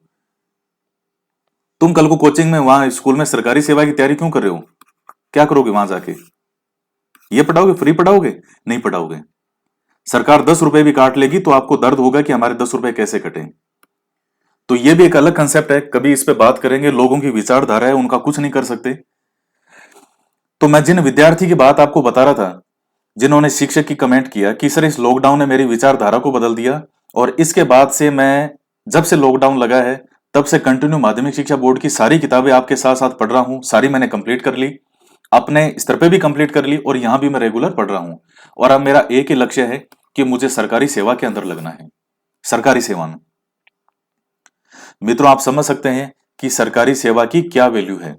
तुम कल को कोचिंग में, वहां स्कूल में सरकारी सेवा की तैयारी क्यों कर रहे हो? क्या करोगे वहां जाके? ये पढ़ाओगे? फ्री पढ़ाओगे? नहीं पढ़ाओगे। सरकार 10 रुपए भी काट लेगी तो आपको दर्द होगा कि हमारे 10 रुपए कैसे कटे। तो ये भी एक अलग कंसेप्ट है, कभी इस पे बात करेंगे। लोगों की विचारधारा है, उनका कुछ नहीं कर सकते। तो मैं जिन विद्यार्थी की बात आपको बता रहा था, जिन्होंने शिक्षक की कमेंट किया कि सर, इस लॉकडाउन ने मेरी विचारधारा को बदल दिया और इसके बाद से मैं, जब से लॉकडाउन लगा है तब से कंटिन्यू माध्यमिक शिक्षा बोर्ड की सारी किताबें आपके साथ साथ पढ़ रहा हूं। सारी मैंने कंप्लीट कर ली, अपने स्तर पे भी कंप्लीट कर ली और यहां भी मैं रेगुलर पढ़ रहा हूं। और अब मेरा एक ही लक्ष्य है कि मुझे सरकारी सेवा के अंदर लगना है, सरकारी सेवा में। मित्रों, आप समझ सकते हैं कि सरकारी सेवा की क्या वैल्यू है।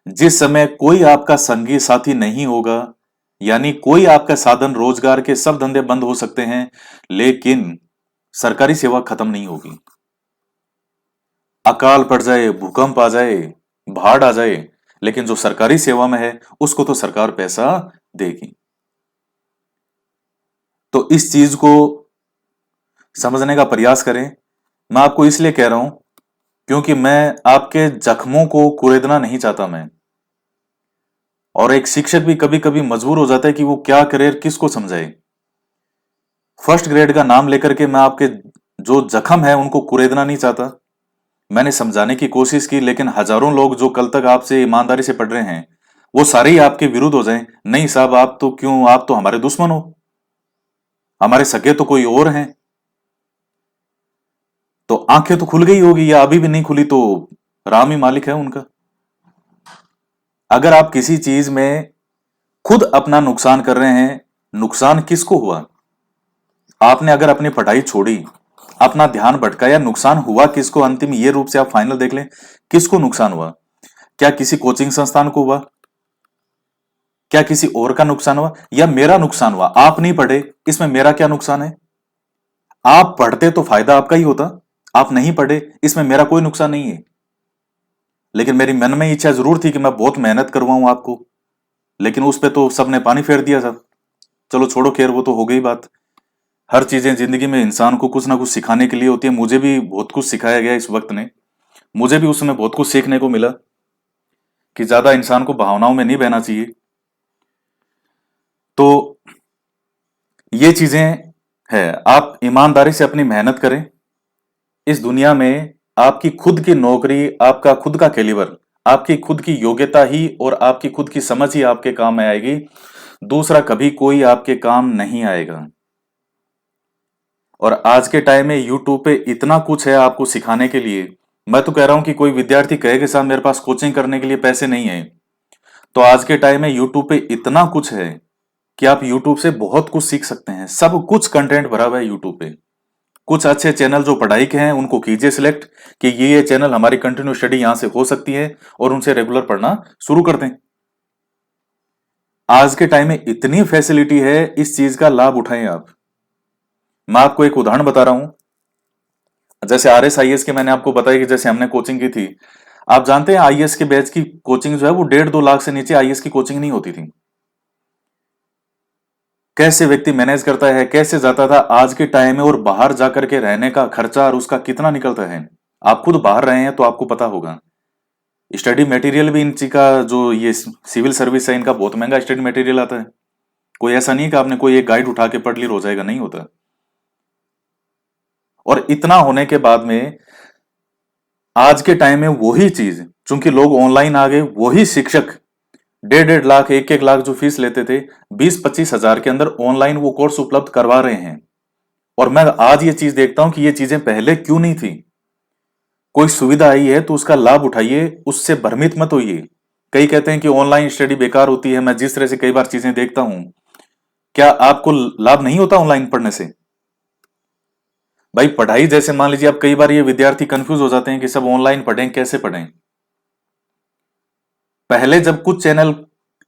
जिस समय कोई आपका संगी साथी नहीं होगा, यानी कोई आपका साधन रोजगार के सब धंधे बंद हो सकते हैं, लेकिन सरकारी सेवा खत्म नहीं होगी। अकाल पड़ जाए, भूकंप आ जाए, बाढ़ आ जाए, लेकिन जो सरकारी सेवा में है उसको तो सरकार पैसा देगी। तो इस चीज को समझने का प्रयास करें। मैं आपको इसलिए कह रहा हूं क्योंकि मैं आपके जख्मों को कुरेदना नहीं चाहता मैं। और एक शिक्षक भी कभी कभी मजबूर हो जाता है कि वो क्या करे, किसको समझाए। फर्स्ट ग्रेड का नाम लेकर के मैं आपके जो जख्म है उनको कुरेदना नहीं चाहता। मैंने समझाने की कोशिश की, लेकिन हजारों लोग जो कल तक आपसे ईमानदारी से पढ़ रहे हैं वो सारे ही आपके विरुद्ध हो जाएं। नहीं साहब, आप तो क्यों, आप तो हमारे दुश्मन हो, हमारे सगे तो कोई और हैं। तो आंखें तो खुल गई होगी, या अभी भी नहीं खुली तो राम ही मालिक है उनका। अगर आप किसी चीज में खुद अपना नुकसान कर रहे हैं, नुकसान किसको हुआ? आपने अगर अपनी पढ़ाई छोड़ी, अपना ध्यान भटकाया, नुकसान हुआ किसको? अंतिम ये रूप से आप फाइनल देख लें, किसको नुकसान हुआ? क्या किसी कोचिंग संस्थान को हुआ? क्या किसी और का नुकसान हुआ? या मेरा नुकसान हुआ? आप नहीं पढ़े, इसमें मेरा क्या नुकसान है? आप पढ़ते तो फायदा आपका ही होता, आप नहीं पढ़े, इसमें मेरा कोई नुकसान नहीं है। लेकिन मेरी मन में इच्छा जरूर थी कि मैं बहुत मेहनत करवाऊं आपको, लेकिन उस पे तो सबने पानी फेर दिया सब। चलो छोड़ो, खैर वो तो हो गई बात। हर चीजें जिंदगी में इंसान को कुछ ना कुछ सिखाने के लिए होती है। मुझे भी बहुत कुछ सिखाया गया इस वक्त ने, मुझे भी उस समय बहुत कुछ सीखने को मिला कि ज्यादा इंसान को भावनाओं में नहीं बहना चाहिए। तो ये चीजें है, आप ईमानदारी से अपनी मेहनत करें। इस दुनिया में आपकी खुद की नौकरी, आपका खुद का कैलिबर, आपकी खुद की योग्यता ही और आपकी खुद की समझ ही आपके काम में आएगी। दूसरा कभी कोई आपके काम नहीं आएगा। और आज के टाइम में यूट्यूब पे इतना कुछ है आपको सिखाने के लिए। मैं तो कह रहा हूं कि कोई विद्यार्थी कहे कि साहब मेरे पास कोचिंग करने के लिए पैसे नहीं है, तो आज के टाइम में यूट्यूब पे इतना कुछ है कि आप यूट्यूब से बहुत कुछ सीख सकते हैं। सब कुछ कंटेंट भरा हुआ है यूट्यूब पे। कुछ अच्छे चैनल जो पढ़ाई के हैं उनको कीजिए सिलेक्ट कि ये चैनल हमारी कंटिन्यू स्टडी यहां से हो सकती है, और उनसे रेगुलर पढ़ना शुरू कर दें। आज के टाइम में इतनी फैसिलिटी है, इस चीज का लाभ उठाएं आप। मैं आपको एक उदाहरण बता रहा हूं। जैसे RSIS के मैंने आपको बताया कि जैसे हमने कोचिंग की थी। आप जानते हैं IS के बैच की कोचिंग जो है वो 1.5-2 लाख से नीचे IS की कोचिंग नहीं होती थी। कैसे व्यक्ति मैनेज करता है, कैसे जाता था आज के टाइम में, और बाहर जाकर के रहने का खर्चा और उसका कितना निकलता है। आप खुद बाहर रहे हैं तो आपको पता होगा। स्टडी मटेरियल भी इनका जो ये सिविल सर्विस है, इनका बहुत महंगा स्टडी मटेरियल आता है। कोई ऐसा नहीं कि आपने कोई एक गाइड उठा के पढ़ ली हो जाएगा, नहीं होता। और इतना होने के बाद में आज के टाइम में वही चीज, चूंकि लोग ऑनलाइन आ गए, वही शिक्षक 1.5-1.5 लाख, 1-1 लाख जो फीस लेते थे, 20-25 हजार के अंदर ऑनलाइन वो कोर्स उपलब्ध करवा रहे हैं। और मैं आज ये चीज देखता हूं कि ये चीजें पहले क्यों नहीं थी। कोई सुविधा आई है तो उसका लाभ उठाइए, उससे भ्रमित मत होइए। कई कहते हैं कि ऑनलाइन स्टडी बेकार होती है। मैं जिस तरह से कई बार चीजें देखता हूं, क्या आपको लाभ नहीं होता ऑनलाइन पढ़ने से? भाई पढ़ाई, जैसे मान लीजिए आप, कई बार ये विद्यार्थी कंफ्यूज हो जाते हैं कि सब ऑनलाइन पढ़ें, कैसे पढ़ें। पहले जब कुछ चैनल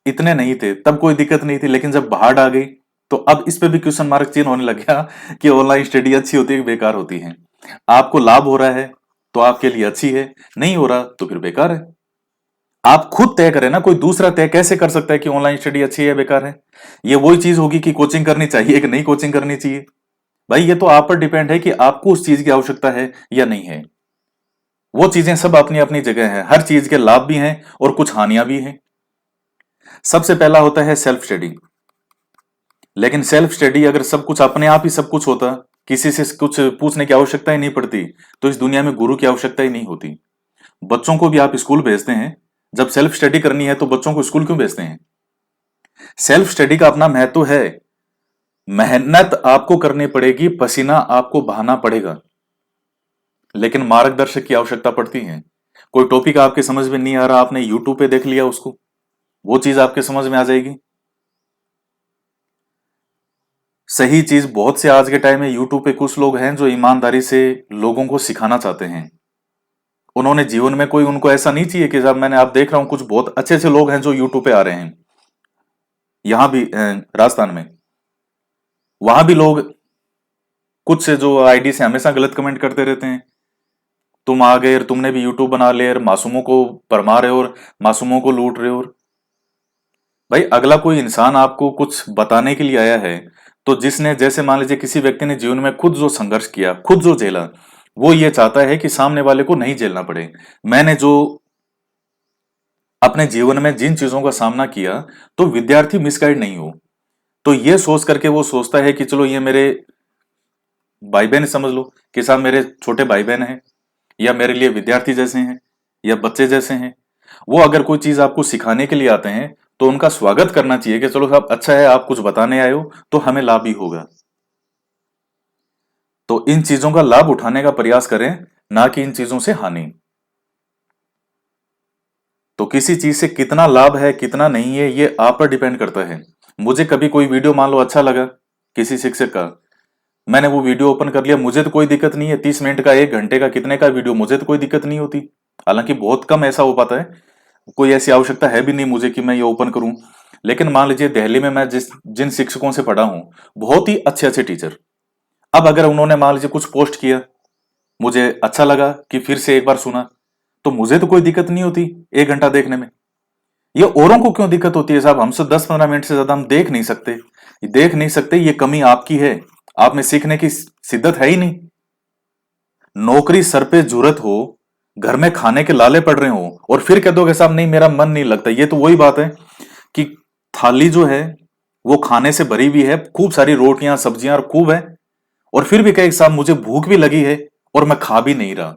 इतने नहीं थे तब कोई दिक्कत नहीं थी, लेकिन जब बाढ़ आ गई तो अब इस पे भी क्वेश्चन मार्क चिन्ह होने लग गया कि ऑनलाइन स्टडी अच्छी होती है कि बेकार होती है। आपको लाभ हो रहा है तो आपके लिए अच्छी है, नहीं हो रहा तो फिर बेकार है। आप खुद तय करें ना, कोई दूसरा तय कैसे कर सकता है कि ऑनलाइन स्टडी अच्छी है या बेकार है? ये वही चीज होगी कि कोचिंग करनी चाहिए कि नहीं कोचिंग करनी चाहिए। भाई ये तो आप पर डिपेंड है कि आपको उस चीज की आवश्यकता है या नहीं है। वो चीजें सब अपनी अपनी जगह है, हर चीज के लाभ भी हैं और कुछ हानियां भी हैं। सबसे पहला होता है सेल्फ स्टडी। लेकिन सेल्फ स्टडी अगर सब कुछ अपने आप ही सब कुछ होता, किसी से कुछ पूछने की आवश्यकता ही नहीं पड़ती, तो इस दुनिया में गुरु की आवश्यकता ही नहीं होती। बच्चों को भी आप स्कूल भेजते हैं, जब सेल्फ स्टडी करनी है तो बच्चों को स्कूल क्यों भेजते हैं? सेल्फ स्टडी का अपना महत्व है। मेहनत आपको करनी पड़ेगी, पसीना आपको बहाना पड़ेगा, लेकिन मार्गदर्शक की आवश्यकता पड़ती है। कोई टॉपिक आपके समझ में नहीं आ रहा, आपने यूट्यूब पे देख लिया उसको, वो चीज आपके समझ में आ जाएगी। सही चीज बहुत से आज के टाइम में यूट्यूब पे कुछ लोग हैं जो ईमानदारी से लोगों को सिखाना चाहते हैं। उन्होंने जीवन में कोई, उनको ऐसा नहीं चाहिए कि साहब, मैंने आप देख रहा हूं कुछ बहुत अच्छे अच्छे लोग हैं जो यूट्यूब पे आ रहे हैं। यहां भी राजस्थान में, वहां भी लोग कुछ से जो आईडी से हमेशा गलत कमेंट करते रहते हैं। तुम आ गए और तुमने भी यूट्यूब बना लिया और मासूमों को भरमा रहे हो और मासूमों को लूट रहे हो। भाई अगला कोई इंसान आपको कुछ बताने के लिए आया है, तो जिसने जैसे मान लीजिए किसी व्यक्ति ने जीवन में खुद जो संघर्ष किया, खुद जो झेला, वो ये चाहता है कि सामने वाले को नहीं झेलना पड़े। मैंने जो अपने जीवन में जिन चीजों का सामना किया, तो विद्यार्थी मिसगाइड नहीं हो। तो ये सोच करके वो सोचता है कि चलो ये मेरे भाई बहन समझ लो कि साहब मेरे छोटे भाई बहन हैं, या मेरे लिए विद्यार्थी जैसे हैं, या बच्चे जैसे हैं। वो अगर कोई चीज आपको सिखाने के लिए आते हैं, तो उनका स्वागत करना चाहिए कि चलो साहब अच्छा है आप कुछ बताने आए हो, तो हमें लाभ ही होगा। तो इन चीजों का लाभ उठाने का प्रयास करें, ना कि इन चीजों से हानि। तो किसी चीज से कितना लाभ है कितना नहीं है, ये आप पर डिपेंड करता है। मुझे कभी कोई वीडियो मान लो अच्छा लगा किसी शिक्षक का, मैंने वो वीडियो ओपन कर लिया, मुझे तो कोई दिक्कत नहीं है। 30 मिनट का, 1 घंटे का, कितने का वीडियो, मुझे तो कोई दिक्कत नहीं होती। हालांकि बहुत कम ऐसा हो पाता है, कोई ऐसी आवश्यकता है भी नहीं मुझे कि मैं ये ओपन करूं। लेकिन मान लीजिए दिल्ली में मैं जिन शिक्षकों से पढ़ा हूं, बहुत ही अच्छे अच्छे टीचर, अब अगर उन्होंने मान लीजिए कुछ पोस्ट किया, मुझे अच्छा लगा कि फिर से एक बार सुना, तो मुझे तो कोई दिक्कत नहीं होती 1 घंटा देखने में। ये औरों को क्यों दिक्कत होती है साहब? हमसे 10-15 मिनट से ज्यादा हम देख नहीं सकते। ये देख नहीं सकते, ये कमी आपकी है। आप में सीखने की शिद्दत है ही नहीं। नौकरी सर पे जुरत हो, घर में खाने के लाले पड़ रहे हो, और फिर कह दोगे साहब नहीं मेरा मन नहीं लगता। ये तो वही बात है कि थाली जो है वो खाने से भरी हुई है, खूब सारी रोटियां सब्जियां और खूब है, और फिर भी कहे साहब मुझे भूख भी लगी है और मैं खा भी नहीं रहा।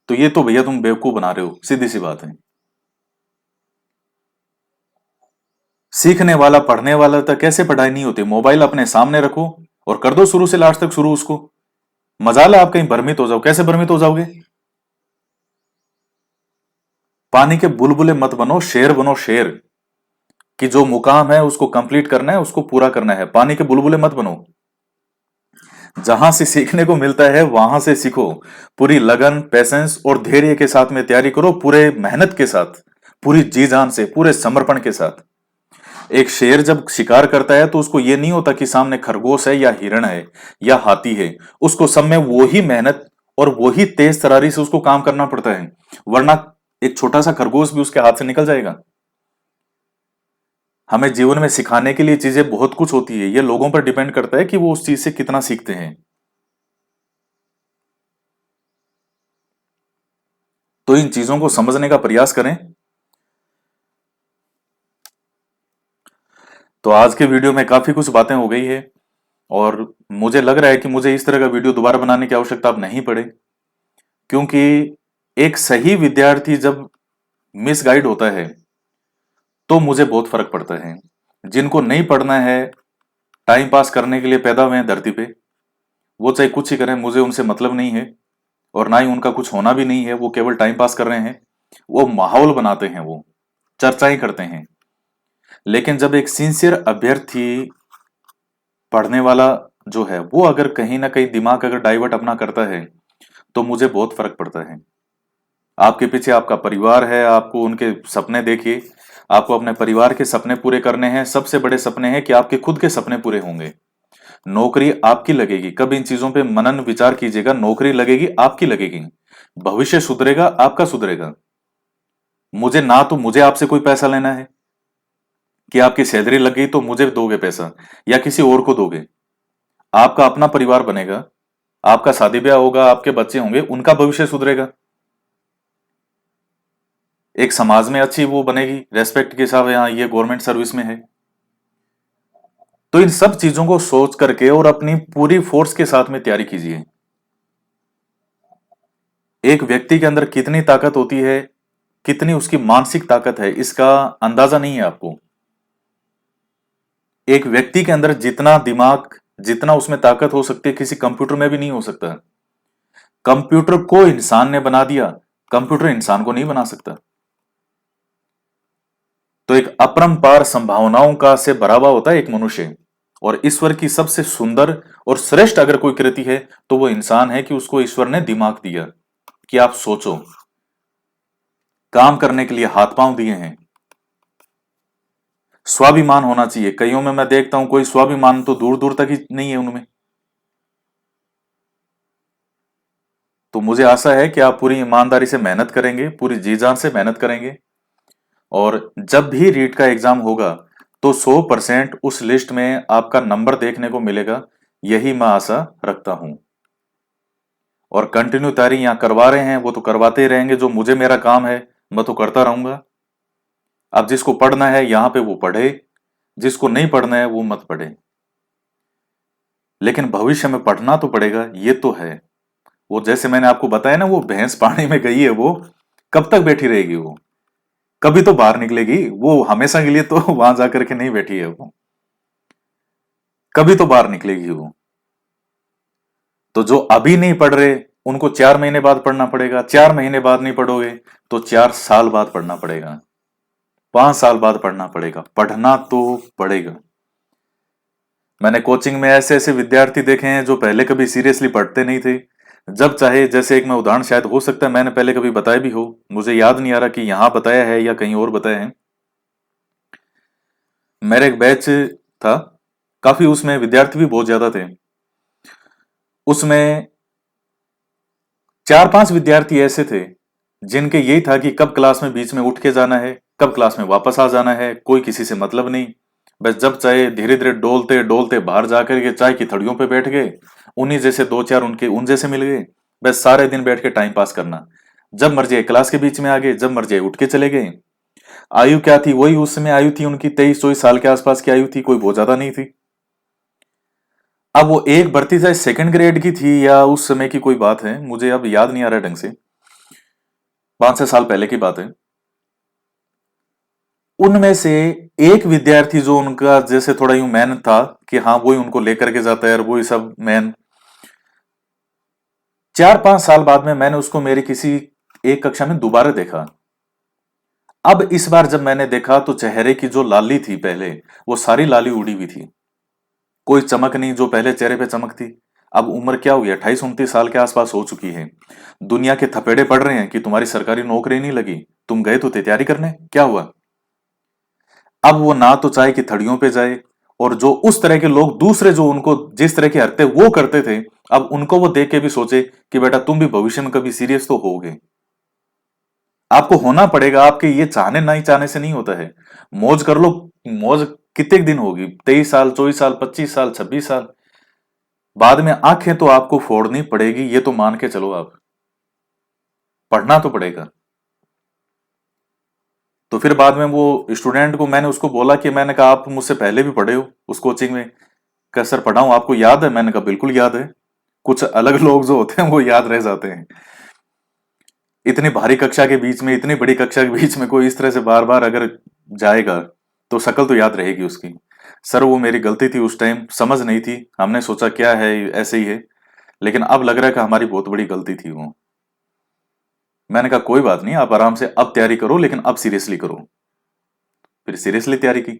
तो ये तो भैया तुम बेवकूफ बना रहे हो, सीधी सी बात है। सीखने वाला पढ़ने वाला तक कैसे पढ़ाई नहीं होती? मोबाइल अपने सामने रखो और कर दो शुरू से लास्ट तक शुरू उसको। मजाल है आप कहीं भ्रमित हो जाओ, कैसे भ्रमित हो जाओगे? पानी के बुलबुले मत बनो, शेर बनो शेर। कि जो मुकाम है उसको कंप्लीट करना है, उसको पूरा करना है। पानी के बुलबुले मत बनो। जहां से सीखने को मिलता है वहां से सीखो। पूरी लगन, पैसेंस और धैर्य के साथ में तैयारी करो, पूरे मेहनत के साथ, पूरी जी जान से, पूरे समर्पण के साथ। एक शेर जब शिकार करता है तो उसको ये नहीं होता कि सामने खरगोश है या हिरण है या हाथी है। उसको सब में वो ही मेहनत और वो ही तेज तरारी से उसको काम करना पड़ता है, वरना एक छोटा सा खरगोश भी उसके हाथ से निकल जाएगा। हमें जीवन में सिखाने के लिए चीजें बहुत कुछ होती है, ये लोगों पर डिपेंड करता है कि वो उस चीज से कितना सीखते हैं। तो इन चीजों को समझने का प्रयास करें। तो आज के वीडियो में काफी कुछ बातें हो गई है, और मुझे लग रहा है कि मुझे इस तरह का वीडियो दोबारा बनाने की आवश्यकता अब नहीं पड़े, क्योंकि एक सही विद्यार्थी जब मिसगाइड होता है तो मुझे बहुत फर्क पड़ता है। जिनको नहीं पढ़ना है, टाइम पास करने के लिए पैदा हुए हैं धरती पे, वो चाहे कुछ ही करें, मुझे उनसे मतलब नहीं है, और ना ही उनका कुछ होना भी नहीं है। वो केवल टाइम पास कर रहे हैं, वो माहौल बनाते हैं, वो चर्चाएं करते हैं। लेकिन जब एक सिंसियर अभ्यर्थी, पढ़ने वाला जो है, वो अगर कहीं ना कहीं दिमाग अगर डाइवर्ट अपना करता है, तो मुझे बहुत फर्क पड़ता है। आपके पीछे आपका परिवार है, आपको उनके सपने देखिए। आपको अपने परिवार के सपने पूरे करने हैं। सबसे बड़े सपने हैं कि आपके खुद के सपने पूरे होंगे। नौकरी आपकी लगेगी, कब इन चीजों पे मनन विचार कीजिएगा। नौकरी लगेगी आपकी लगेगी, भविष्य सुधरेगा आपका सुधरेगा। मुझे ना तो मुझे आपसे कोई पैसा लेना है कि आपकी सैलरी लग गई तो मुझे दोगे पैसा या किसी और को दोगे। आपका अपना परिवार बनेगा, आपका शादी ब्याह होगा, आपके बच्चे होंगे, उनका भविष्य सुधरेगा, एक समाज में अच्छी वो बनेगी, रेस्पेक्ट के साथ यहाँ ये गवर्नमेंट सर्विस में है। तो इन सब चीजों को सोच करके और अपनी पूरी फोर्स के साथ में तैयारी कीजिए। एक व्यक्ति के अंदर कितनी ताकत होती है, कितनी उसकी मानसिक ताकत है, इसका अंदाजा नहीं है आपको। एक व्यक्ति के अंदर जितना दिमाग, जितना उसमें ताकत हो सकती है, किसी कंप्यूटर में भी नहीं हो सकता। कंप्यूटर को इंसान ने बना दिया, कंप्यूटर इंसान को नहीं बना सकता। तो एक अपरंपार संभावनाओं का से भरा हुआ होता है एक मनुष्य, और ईश्वर की सबसे सुंदर और श्रेष्ठ अगर कोई कृति है तो वो इंसान है कि उसको ईश्वर ने दिमाग दिया कि आप सोचो, काम करने के लिए हाथ पांव दिए हैं। स्वाभिमान होना चाहिए। कईयों में मैं देखता हूं कोई स्वाभिमान तो दूर दूर तक ही नहीं है उनमें। तो मुझे आशा है कि आप पूरी ईमानदारी से मेहनत करेंगे, पूरी जी जान से मेहनत करेंगे, और जब भी रीट का एग्जाम होगा तो 100% उस लिस्ट में आपका नंबर देखने को मिलेगा, यही मैं आशा रखता हूं। और कंटिन्यू तैयारी यहाँ करवा रहे हैं वो तो करवाते ही रहेंगे, जो मुझे मेरा काम है मैं तो करता रहूंगा। अब जिसको पढ़ना है यहाँ पे वो पढ़े, जिसको नहीं पढ़ना है वो मत पढ़े, लेकिन भविष्य में पढ़ना तो पड़ेगा, ये तो है। वो जैसे मैंने आपको बताया ना, वो भैंस पानी में गई है, वो कब तक बैठी रहेगी? वो कभी तो बाहर निकलेगी, वो हमेशा के लिए तो वहां जाकर के नहीं बैठी है, वो कभी तो बाहर निकलेगी वो। तो जो अभी नहीं पढ़ रहे उनको 4 महीने बाद पढ़ना पड़ेगा, 4 महीने बाद नहीं पढ़ोगे तो 4 साल बाद पढ़ना पड़ेगा, 5 साल बाद पढ़ना पड़ेगा, पढ़ना तो पड़ेगा। मैंने कोचिंग में ऐसे ऐसे विद्यार्थी देखे हैं जो पहले कभी सीरियसली पढ़ते नहीं थे, जब चाहे, जैसे एक मैं उदाहरण, शायद हो सकता है मैंने पहले कभी बताया भी हो, मुझे याद नहीं आ रहा कि यहां बताया है या कहीं और बताया है। मेरा एक बैच था, काफी, उसमें विद्यार्थी भी बहुत ज्यादा थे। उसमें 4-5 विद्यार्थी ऐसे थे जिनके यही था कि कब क्लास में बीच में उठ के जाना है, कब क्लास में वापस आ जाना है, कोई किसी से मतलब नहीं। बस जब चाहे धीरे धीरे डोलते डोलते बाहर जाकर के चाय की थड़ियों पे बैठ गए, उन्हीं जैसे दो चार उनके उन जैसे मिल गए, बस सारे दिन बैठ के टाइम पास करना। जब मर्जी क्लास के बीच में आ गए, जब मर्जी उठ के चले गए। आयु क्या थी? वही उस समय आयु थी उनकी 23-24 साल के आसपास की आयु थी, कोई बहुत ज्यादा नहीं थी। अब वो एक भर्ती शायद सेकंड ग्रेड की थी या उस समय की कोई बात है, मुझे अब याद नहीं आ रहा ढंग से, 5-6 साल पहले की बात है। उनमें से एक विद्यार्थी जो उनका जैसे थोड़ा यूं मैन था कि हाँ वही उनको लेकर के जाता है और वही सब मैन, 4-5 साल बाद में मैंने उसको मेरी किसी एक कक्षा में दोबारा देखा। अब इस बार जब मैंने देखा तो चेहरे की जो लाली थी पहले, वो सारी लाली उड़ी हुई थी, कोई चमक नहीं जो पहले चेहरे पे चमक थी। अब उम्र क्या हो गई, 28-29 साल के आसपास हो चुकी है। दुनिया के थपेड़े पड़ रहे हैं कि तुम्हारी सरकारी नौकरी नहीं लगी, तुम गए तो थे तैयारी करने, क्या हुआ? अब वो ना तो चाय की थड़ियों पे जाए, और जो उस तरह के लोग दूसरे जो उनको जिस तरह के हरते वो करते थे, अब उनको वो देख के भी सोचे कि बेटा तुम भी भविष्य में कभी सीरियस तो होगे, आपको होना पड़ेगा, आपके ये चाहने नहीं चाहने से नहीं होता है। मौज कर लो, मौज कितने दिन होगी, 23 साल, 24 साल, 25 साल, 26 साल, बाद में आंखें तो आपको फोड़नी पड़ेगी, ये तो मान के चलो आप, पढ़ना तो पड़ेगा। तो फिर बाद में वो स्टूडेंट को मैंने उसको बोला कि मैंने कहा आप मुझसे पहले भी पढ़े हो उस कोचिंग में? क्या सर पढ़ा हूं, आपको याद है? मैंने कहा बिल्कुल याद है। कुछ अलग लोग जो होते हैं वो याद रह जाते हैं। इतनी भारी कक्षा के बीच में, इतनी बड़ी कक्षा के बीच में कोई इस तरह से बार बार अगर जाएगा तो शक्ल तो याद रहेगी उसकी। सर वो मेरी गलती थी, उस टाइम समझ नहीं थी, हमने सोचा क्या है ऐसे ही है, लेकिन अब लग रहा है कि हमारी बहुत बड़ी गलती थी वो। मैंने कहा कोई बात नहीं, आप आराम से अब तैयारी करो, लेकिन अब सीरियसली करो। फिर सीरियसली तैयारी की।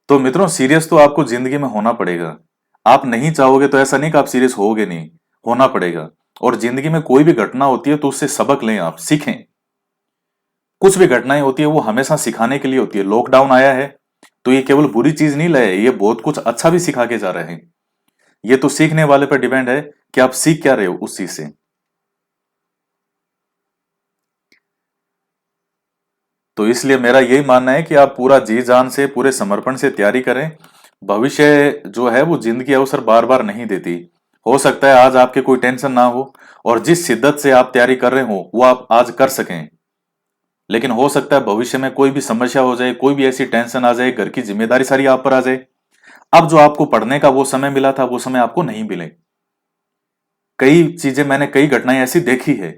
तो मित्रों, सीरियस तो आपको जिंदगी में होना पड़ेगा। आप नहीं चाहोगे तो ऐसा नहीं कि आप सीरियस होगे नहीं, होना पड़ेगा। और जिंदगी में कोई भी घटना होती है तो उससे सबक लें, आप सीखें। कुछ भी घटनाएं होती है वो हमेशा सिखाने के लिए होती है। लॉकडाउन आया है तो ये केवल बुरी चीज नहीं लाए, ये बहुत कुछ अच्छा भी सिखा के जा रहे हैं। ये तो सीखने वाले पर डिपेंड है कि आप सीख क्या रहे हो उस चीज से। तो इसलिए मेरा यही मानना है कि आप पूरा जी जान से, पूरे समर्पण से तैयारी करें। भविष्य जो है वो जिंदगी अवसर बार बार नहीं देती। हो सकता है आज आपके कोई टेंशन ना हो और जिस शिद्दत से आप तैयारी कर रहे हो वो आप आज कर सकें, लेकिन हो सकता है भविष्य में कोई भी समस्या हो जाए, कोई भी ऐसी टेंशन आ जाए, घर की जिम्मेदारी सारी आप पर आ जाए, अब जो आपको पढ़ने का वो समय मिला था वो समय आपको नहीं मिले। कई चीजें मैंने, कई घटनाएं ऐसी देखी है।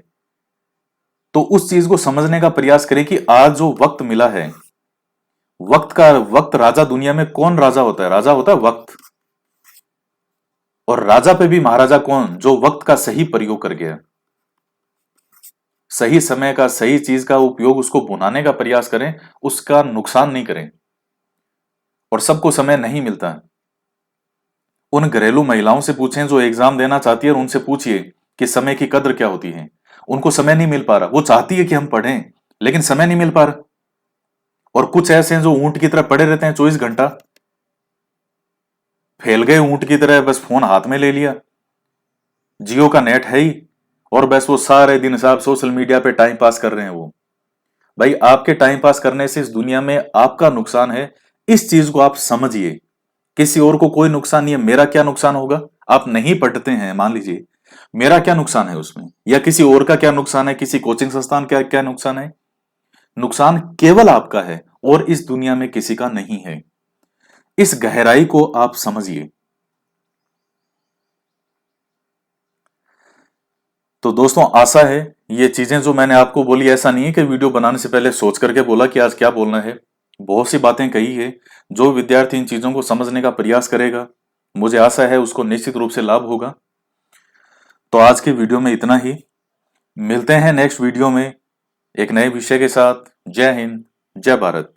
तो उस चीज को समझने का प्रयास करें कि आज जो वक्त मिला है, वक्त राजा, दुनिया में कौन राजा होता है? राजा होता है वक्त। और राजा पे भी महाराजा कौन? जो वक्त का सही प्रयोग कर गया, सही समय का, सही चीज का उपयोग, उसको बुनाने का प्रयास करें, उसका नुकसान नहीं करें। और सबको समय नहीं मिलता। उन घरेलू महिलाओं से पूछें जो एग्जाम देना चाहती है, और उनसे पूछिए कि समय की कद्र क्या होती है। उनको समय नहीं मिल पा रहा, वो चाहती है कि हम पढ़ें लेकिन समय नहीं मिल पा रहा। और कुछ ऐसे हैं जो ऊंट की तरह पड़े रहते हैं 24 घंटा, फैल गए ऊंट की तरह, बस फोन हाथ में ले लिया, जियो का नेट है ही, और बस वो सारे दिन साहब सोशल मीडिया पे टाइम पास कर रहे हैं वो। भाई आपके टाइम पास करने से इस दुनिया में आपका नुकसान है, इस चीज को आप समझिए। किसी और को कोई नुकसान नहीं है, मेरा क्या नुकसान होगा? आप नहीं पढ़ते हैं मान लीजिए, मेरा क्या नुकसान है उसमें, या किसी और का क्या नुकसान है, किसी कोचिंग संस्थान का क्या नुकसान है? नुकसान केवल आपका है और इस दुनिया में किसी का नहीं है। इस गहराई को आप समझिए। तो दोस्तों, आशा है ये चीजें जो मैंने आपको बोली, ऐसा नहीं है कि वीडियो बनाने से पहले सोच करके बोला कि आज क्या बोलना है। बहुत सी बातें कही है। जो विद्यार्थी इन चीजों को समझने का प्रयास करेगा, मुझे आशा है उसको निश्चित रूप से लाभ होगा। तो आज की वीडियो में इतना ही। मिलते हैं नेक्स्ट वीडियो में एक नए विषय के साथ। जय हिंद, जय भारत।